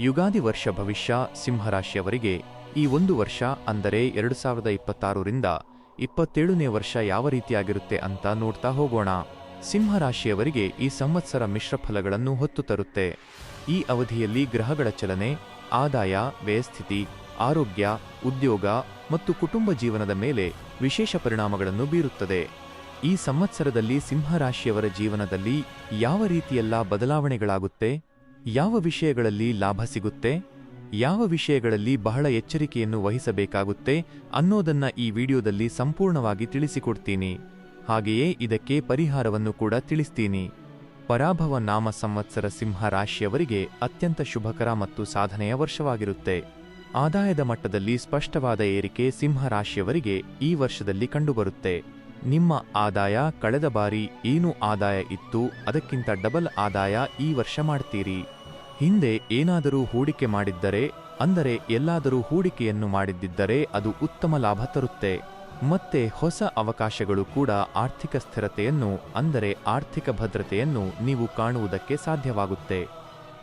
ಯುಗಾದಿ ವರ್ಷ ಭವಿಷ್ಯ ಸಿಂಹರಾಶಿಯವರಿಗೆ ಈ ಒಂದು ವರ್ಷ ಅಂದರೆ 2026ರಿಂದ 27ನೇ ವರ್ಷ ಯಾವ ರೀತಿಯಾಗಿರುತ್ತೆ ಅಂತ ನೋಡ್ತಾ ಹೋಗೋಣ. ಸಿಂಹರಾಶಿಯವರಿಗೆ ಈ ಸಂವತ್ಸರ ಮಿಶ್ರಫಲಗಳನ್ನು ಹೊತ್ತು ತರುತ್ತೆ. ಈ ಅವಧಿಯಲ್ಲಿ ಗ್ರಹಗಳ ಚಲನೆ, ಆದಾಯ, ವ್ಯಯಸ್ಥಿತಿ, ಆರೋಗ್ಯ, ಉದ್ಯೋಗ ಮತ್ತು ಕುಟುಂಬ ಜೀವನದ ಮೇಲೆ ವಿಶೇಷ ಪರಿಣಾಮಗಳನ್ನು ಬೀರುತ್ತದೆ. ಈ ಸಂವತ್ಸರದಲ್ಲಿ ಸಿಂಹರಾಶಿಯವರ ಜೀವನದಲ್ಲಿ ಯಾವ ರೀತಿಯೆಲ್ಲ ಬದಲಾವಣೆಗಳಾಗುತ್ತೆ, ಯಾವ ವಿಷಯಗಳಲ್ಲಿ ಲಾಭ ಸಿಗುತ್ತೆ, ಯಾವ ವಿಷಯಗಳಲ್ಲಿ ಬಹಳ ಎಚ್ಚರಿಕೆಯನ್ನು ವಹಿಸಬೇಕಾಗುತ್ತೆ ಅನ್ನೋದನ್ನ ಈ ವಿಡಿಯೋದಲ್ಲಿ ಸಂಪೂರ್ಣವಾಗಿ ತಿಳಿಸಿಕೊಡ್ತೀನಿ. ಹಾಗೆಯೇ ಇದಕ್ಕೆ ಪರಿಹಾರವನ್ನು ಕೂಡ ತಿಳಿಸ್ತೀನಿ. ಪರಾಭವ ನಾಮ ಸಂವತ್ಸರ ಸಿಂಹರಾಶಿಯವರಿಗೆ ಅತ್ಯಂತ ಶುಭಕರ ಮತ್ತು ಸಾಧನೆಯ ವರ್ಷವಾಗಿರುತ್ತೆ. ಆದಾಯದ ಮಟ್ಟದಲ್ಲಿ ಸ್ಪಷ್ಟವಾದ ಏರಿಕೆ ಸಿಂಹರಾಶಿಯವರಿಗೆ ಈ ವರ್ಷದಲ್ಲಿ ಕಂಡುಬರುತ್ತೆ. ನಿಮ್ಮ ಆದಾಯ ಕಳೆದ ಬಾರಿ ಏನು ಆದಾಯ ಇತ್ತು ಅದಕ್ಕಿಂತ ಡಬಲ್ ಆದಾಯ ಈ ವರ್ಷ ಮಾಡ್ತೀರಿ. ಹಿಂದೆ ಏನಾದರೂ ಹೂಡಿಕೆ ಮಾಡಿದ್ದರೆ, ಅಂದರೆ ಎಲ್ಲಾದರೂ ಹೂಡಿಕೆಯನ್ನು ಮಾಡಿದ್ದಿದ್ದರೆ ಅದು ಉತ್ತಮ ಲಾಭ ತರುತ್ತೆ. ಮತ್ತೆ ಹೊಸ ಅವಕಾಶಗಳು ಕೂಡ ಆರ್ಥಿಕ ಸ್ಥಿರತೆಯನ್ನು, ಅಂದರೆ ಆರ್ಥಿಕ ಭದ್ರತೆಯನ್ನು ನೀವು ಕಾಣುವುದಕ್ಕೆ ಸಾಧ್ಯವಾಗುತ್ತೆ.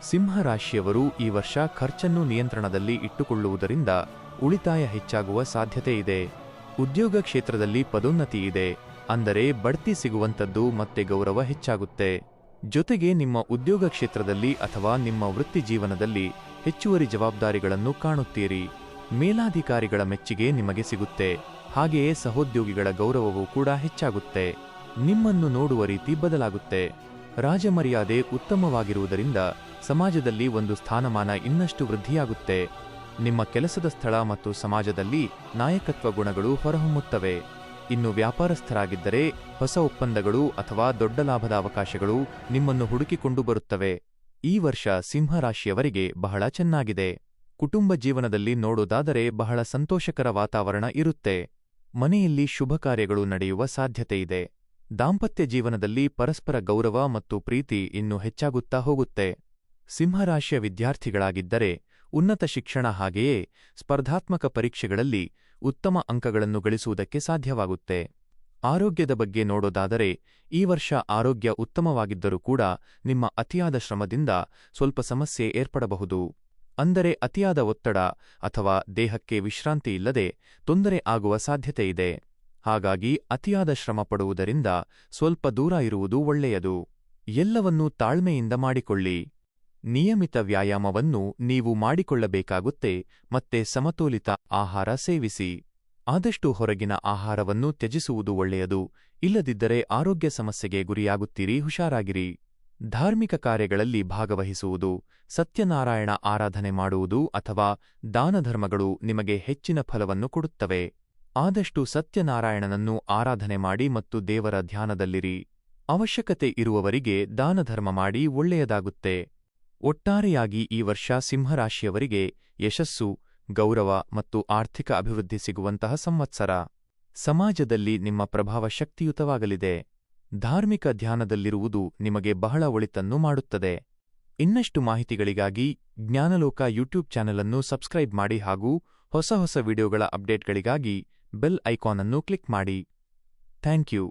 ಸಿಂಹರಾಶಿಯವರು ಈ ವರ್ಷ ಖರ್ಚನ್ನು ನಿಯಂತ್ರಣದಲ್ಲಿ ಇಟ್ಟುಕೊಳ್ಳುವುದರಿಂದ ಉಳಿತಾಯ ಹೆಚ್ಚಾಗುವ ಸಾಧ್ಯತೆ ಇದೆ. ಉದ್ಯೋಗ ಕ್ಷೇತ್ರದಲ್ಲಿ ಪದೋನ್ನತಿ ಇದೆ, ಅಂದರೆ ಬಡ್ತಿ ಸಿಗುವಂಥದ್ದು ಮತ್ತೆ ಗೌರವ ಹೆಚ್ಚಾಗುತ್ತೆ. ಜೊತೆಗೆ ನಿಮ್ಮ ಉದ್ಯೋಗ ಕ್ಷೇತ್ರದಲ್ಲಿ ಅಥವಾ ನಿಮ್ಮ ವೃತ್ತಿ ಜೀವನದಲ್ಲಿ ಹೆಚ್ಚುವರಿ ಜವಾಬ್ದಾರಿಗಳನ್ನು ಕಾಣುತ್ತೀರಿ. ಮೇಲಾಧಿಕಾರಿಗಳ ಮೆಚ್ಚುಗೆ ನಿಮಗೆ ಸಿಗುತ್ತೆ. ಹಾಗೆಯೇ ಸಹೋದ್ಯೋಗಿಗಳ ಗೌರವವೂ ಕೂಡ ಹೆಚ್ಚಾಗುತ್ತೆ. ನಿಮ್ಮನ್ನು ನೋಡುವ ರೀತಿ ಬದಲಾಗುತ್ತೆ. ರಾಜಮರ್ಯಾದೆ ಉತ್ತಮವಾಗಿರುವುದರಿಂದ ಸಮಾಜದಲ್ಲಿ ಒಂದು ಸ್ಥಾನಮಾನ ಇನ್ನಷ್ಟು ವೃದ್ಧಿಯಾಗುತ್ತೆ. ನಿಮ್ಮ ಕೆಲಸದ ಸ್ಥಳ ಮತ್ತು ಸಮಾಜದಲ್ಲಿ ನಾಯಕತ್ವ ಗುಣಗಳು ಹೊರಹೊಮ್ಮುತ್ತವೆ. ಇನ್ನು ವ್ಯಾಪಾರಸ್ಥರಾಗಿದ್ದರೆ ಹೊಸ ಒಪ್ಪಂದಗಳು ಅಥವಾ ದೊಡ್ಡ ಲಾಭದ ಅವಕಾಶಗಳು ನಿಮ್ಮನ್ನು ಹುಡುಕಿಕೊಂಡು ಬರುತ್ತವೆ. ಈ ವರ್ಷ ಸಿಂಹರಾಶಿಯವರಿಗೆ ಬಹಳ ಚೆನ್ನಾಗಿದೆ. ಕುಟುಂಬ ಜೀವನದಲ್ಲಿ ನೋಡೋದಾದರೆ ಬಹಳ ಸಂತೋಷಕರ ವಾತಾವರಣ ಇರುತ್ತೆ. ಮನೆಯಲ್ಲಿ ಶುಭ ಕಾರ್ಯಗಳು ನಡೆಯುವ ಸಾಧ್ಯತೆಯಿದೆ. ದಾಂಪತ್ಯ ಜೀವನದಲ್ಲಿ ಪರಸ್ಪರ ಗೌರವ ಮತ್ತು ಪ್ರೀತಿ ಇನ್ನೂ ಹೆಚ್ಚಾಗುತ್ತಾ ಹೋಗುತ್ತೆ. ಸಿಂಹರಾಶಿಯ ವಿದ್ಯಾರ್ಥಿಗಳಾಗಿದ್ದರೆ ಉನ್ನತ ಶಿಕ್ಷಣ ಹಾಗೆಯೇ ಸ್ಪರ್ಧಾತ್ಮಕ ಪರೀಕ್ಷೆಗಳಲ್ಲಿ ಉತ್ತಮ ಅಂಕಗಳನ್ನು ಗಳಿಸುವುದಕ್ಕೆ ಸಾಧ್ಯವಾಗುತ್ತೆ. ಆರೋಗ್ಯದ ಬಗ್ಗೆ ನೋಡೋದಾದರೆ ಈ ವರ್ಷ ಆರೋಗ್ಯ ಉತ್ತಮವಾಗಿದ್ದರೂ ಕೂಡ ನಿಮ್ಮ ಅತಿಯಾದ ಶ್ರಮದಿಂದ ಸ್ವಲ್ಪ ಸಮಸ್ಯೆ ಏರ್ಪಡಬಹುದು. ಅಂದರೆ ಅತಿಯಾದ ಒತ್ತಡ ಅಥವಾ ದೇಹಕ್ಕೆ ವಿಶ್ರಾಂತಿ ಇಲ್ಲದೆ ತೊಂದರೆ ಆಗುವ ಸಾಧ್ಯತೆಯಿದೆ. ಹಾಗಾಗಿ ಅತಿಯಾದ ಶ್ರಮ ಪಡುವುದರಿಂದ ಸ್ವಲ್ಪ ದೂರ ಇರುವುದು ಒಳ್ಳೆಯದು. ಎಲ್ಲವನ್ನೂ ತಾಳ್ಮೆಯಿಂದ ಮಾಡಿಕೊಳ್ಳಿ. ನಿಯಮಿತ ವ್ಯಾಯಾಮವನ್ನು ನೀವು ಮಾಡಿಕೊಳ್ಳಬೇಕಾಗುತ್ತೆ ಮತ್ತೆ ಸಮತೋಲಿತ ಆಹಾರ ಸೇವಿಸಿ. ಆದಷ್ಟು ಹೊರಗಿನ ಆಹಾರವನ್ನು ತ್ಯಜಿಸುವುದು ಒಳ್ಳೆಯದು. ಇಲ್ಲದಿದ್ದರೆ ಆರೋಗ್ಯ ಸಮಸ್ಯೆಗೆ ಗುರಿಯಾಗುತ್ತೀರಿ. ಹುಷಾರಾಗಿರಿ. ಧಾರ್ಮಿಕ ಕಾರ್ಯಗಳಲ್ಲಿ ಭಾಗವಹಿಸುವುದು, ಸತ್ಯನಾರಾಯಣ ಆರಾಧನೆ ಮಾಡುವುದು ಅಥವಾ ದಾನಧರ್ಮಗಳು ನಿಮಗೆ ಹೆಚ್ಚಿನ ಫಲವನ್ನು ಕೊಡುತ್ತವೆ. ಆದಷ್ಟು ಸತ್ಯನಾರಾಯಣನನ್ನು ಆರಾಧನೆ ಮಾಡಿ ಮತ್ತು ದೇವರ ಧ್ಯಾನದಲ್ಲಿರಿ. ಅವಶ್ಯಕತೆ ಇರುವವರಿಗೆ ದಾನಧರ್ಮ ಮಾಡಿ ಒಳ್ಳೆಯದಾಗುತ್ತೆ. ಒಟ್ಟಾರೆಯಾಗಿ ಈ ವರ್ಷ ಸಿಂಹರಾಶಿಯವರಿಗೆ ಯಶಸ್ಸು, ಗೌರವ ಮತ್ತು ಆರ್ಥಿಕ ಅಭಿವೃದ್ಧಿ ಸಿಗುವಂತಹ ಸಂವತ್ಸರ. ಸಮಾಜದಲ್ಲಿ ನಿಮ್ಮ ಪ್ರಭಾವ ಶಕ್ತಿಯುತವಾಗಲಿದೆ. ಧಾರ್ಮಿಕ ಧ್ಯಾನದಲ್ಲಿರುವುದು ನಿಮಗೆ ಬಹಳ ಒಳಿತನ್ನು ಮಾಡುತ್ತದೆ. ಇನ್ನಷ್ಟು ಮಾಹಿತಿಗಳಿಗಾಗಿ ಜ್ಞಾನಲೋಕ ಯೂಟ್ಯೂಬ್ ಚಾನೆಲ್ ಅನ್ನು ಸಬ್ಸ್ಕ್ರೈಬ್ ಮಾಡಿ ಹಾಗೂ ಹೊಸ ವಿಡಿಯೋಗಳ ಅಪ್ಡೇಟ್ಗಳಿಗಾಗಿ ಬೆಲ್ ಐಕಾನ್ ಅನ್ನು ಕ್ಲಿಕ್ ಮಾಡಿ. Thank you.